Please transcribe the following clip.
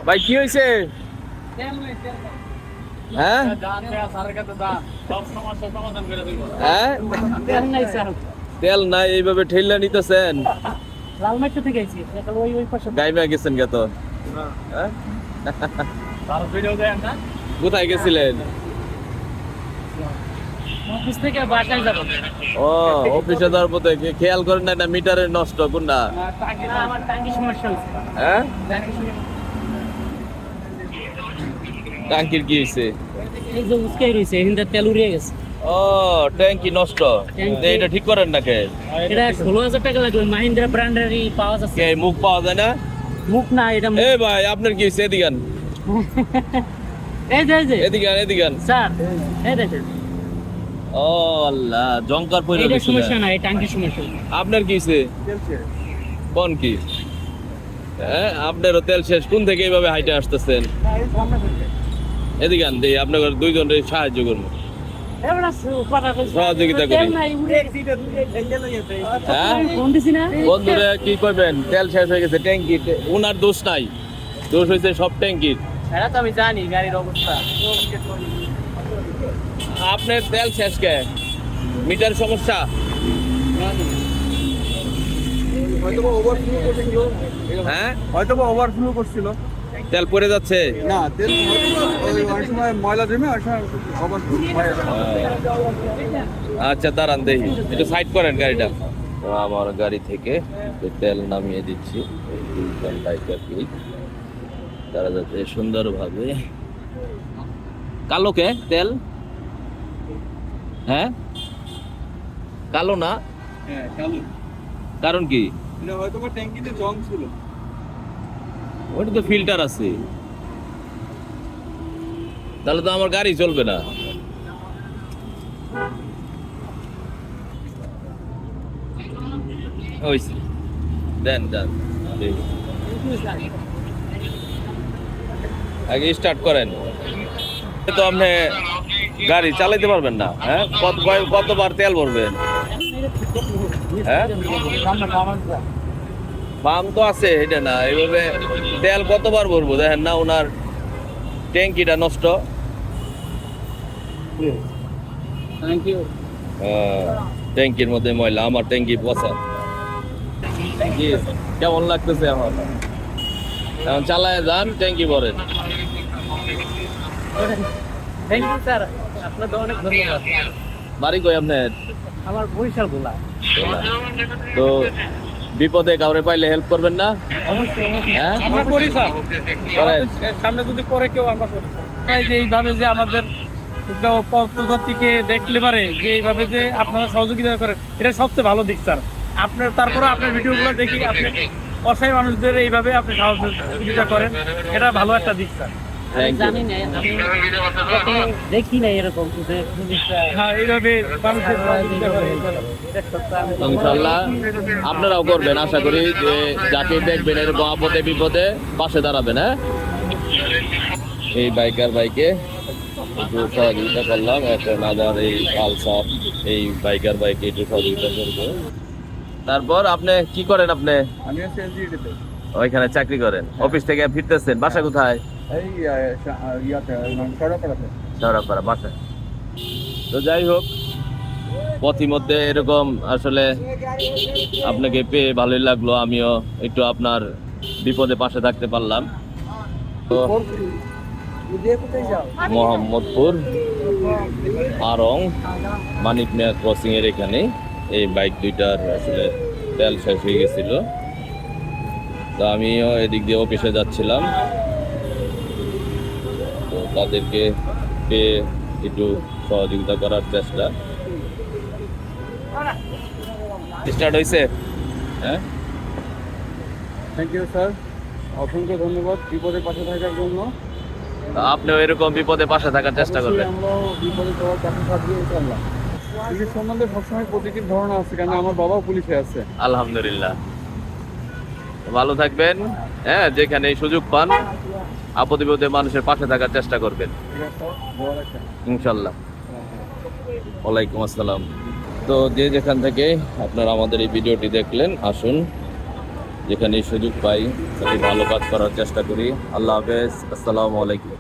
ভাই কি হয়েছে? হ্যাঁ হ্যাঁ তেল নাই, এইভাবে ঠেললা নিতেছেন? গাইমা গেছেন গে তো? কোথায় গেছিলেন? ও অফিসে যাওয়ার পথে খেয়াল করেন না, এটা মিটারের নষ্ট কোনটা? হ্যাঁ টাঙ্কির কি হয়েছে? তেল উড়িয়ে গেছে। ও ট্যাঙ্কি নষ্ট, এটা ঠিক করেন না কে? এটা 16,000 টাকা লাগবে। মাহিন্দ্রা ব্র্যান্ডেরই পাওয়া যাচ্ছে। মুখ পাওয়া যায় না? মুখ না এটা। এ ভাই আপনার কি হয়েছে? এদিকে আন। এই যে এদিকে আন, এদিকে আন। স্যার এই দেখেন। ও আল্লাহ, জংকার পয়রা এটা গেছে। সমস্যা না, এই টাঙ্কির সমস্যা। আপনার কি হয়েছে? কোন কি? হ্যাঁ আপনারও তেল শেষ। কোন থেকে এইভাবে হাইটে আসতেছেন? এদিকে আন, দেই আপনার দুইজনের সাহায্য করবো, সহযোগিতা করি। হ্যাঁ বন্ধুরা কি করবেন, তেল শেষ হয়ে গেছে ট্যাঙ্কি। উনার দোষ নাই, দোষ হয়েছে সব ট্যাঙ্কির। এটা তো আমি জানি গাড়ির অবস্থা। আপনার তেল শেষ কে? মিটার সমস্যা? হ্যাঁ হয়তো বা ওভারফ্লো করছিল। তেল পড়ে যাচ্ছে না, তেল অনেক সময় ময়লা জমে, অনেক সময় ওভারফ্লো হয়। আচ্ছা দাঁড়ান দেখি, একটু সাইড করেন গাড়িটা। তো আমার গাড়ি থেকে একটু তেল নামিয়ে দিচ্ছি তারা যাতে সুন্দরভাবে। কালো কে তেল? হ্যাঁ কালো না, হ্যাঁ কালো। কারণ কি? এটা হয়তো বা ট্যাঙ্কিতে জং ছিল। ওটা তো ফিল্টার আছে, তাহলে তো আমার গাড়ি চলবে না। হইছে, দেন দেন আগে স্টার্ট করেন। তো আপনি গাড়ি চালাইতে পারবেন না। হ্যাঁ কতবার তেল ভরবেন? হ্যাঁ পাম তো আছে, এটা না এইভাবে তেল কতবার ভরবো? দেখেন না ওনার ট্যাঙ্কিটা নষ্ট। ট্যাঙ্কির মধ্যে ময়লা, আমার ট্যাঙ্কি পচা। কেমন লাগতেছে আমার? এখন চালায় যান, ট্যাঙ্কি ভরেন। থ্যাংক ইউ স্যার, আপনাকে অনেক ধন্যবাদ। বাড়ি কই আপনার? আমার বরিশাল গোলা। তো বিপদে কাউরে পাইলে হেল্প করবেন না? হ্যাঁ আমরা করি স্যার। করেন। সামনে যদি করে কেউ আমরা করি। এই যে এইভাবে যে আমাদের পদ্ধতিকে দেখলে পারে যে এইভাবে যে আপনারা সহযোগিতা করেন, এটা সবচেয়ে ভালো দিক স্যার। আপনার তারপরে আপনার ভিডিওগুলো দেখি, আপনি অসহায় মানুষদের এইভাবে আপনি সহযোগিতা করেন, এটা ভালো একটা দিক স্যার। Thank you. দেখি না এরকম এইভাবে ইনশাআল্লাহ আপনারাও করবেন, আশা করি যে যাকে দেখবেন এরকম আপদে বিপদে পাশে দাঁড়াবেন। হ্যাঁ এই বাইকার বাইকে একটু সহযোগিতা করলাম, একটা নাদার এই পালসার এই বাইকার বাইকে একটু সহযোগিতা করবো। তারপর আপনি কি করেন? আপনি আমি আছি এলজিডিতে। ওইখানে চাকরি করেন? অফিস থেকে ফিরতেছেন? বাসা কোথায়? এই ইয়াতে সড়কপাড়াতে। শেওড়াপাড়া বাসা। তো যাই হোক, পথিমধ্যে এরকম আসলে আপনাকে পেয়ে ভালোই লাগলো। আমিও একটু আপনার বিপদে পাশে থাকতে পারলাম। তো মোহাম্মদপুর আরং মানিক মিয়া ক্রসিং এর এখানে এই বাইক দুইটার আসলে তেল শেষ হয়ে গেছিল। তো আমিও এদিক দিয়ে অফিসে যাচ্ছিলাম, তো তাদেরকে পেয়ে একটু সহযোগিতা করার চেষ্টা। স্টার্ট হয়েছে। হ্যাঁ থ্যাংক ইউ স্যার, অসংখ্য ধন্যবাদ বিপদের পাশে থাকার জন্য। আপনিও এরকম বিপদে পাশে থাকার চেষ্টা করবেন। আমরাও বিপদে সবার পাশে থাকবো ইনশাআল্লাহ। পুলিশ সম্বন্ধে সবসময় পজিটিভ ধারণা আছে, কারণ আমার বাবাও পুলিশে আছে। আলহামদুলিল্লাহ, ভালো থাকবেন। হ্যাঁ যেখানে সুযোগ পান আপদে বিপদে মানুষের পাশে থাকার চেষ্টা করবেন ঠিক আছে স্যার, দোয়া রাখেন। ইনশাল্লাহ। ওয়ালাইকুম আসসালাম। তো যে যেখান থেকে আপনারা আমাদের এই ভিডিওটি দেখলেন, আসুন যেখানে সুযোগ পাই তাতে ভালো কাজ করার চেষ্টা করি। আল্লাহ হাফেজ, আসসালামু আলাইকুম।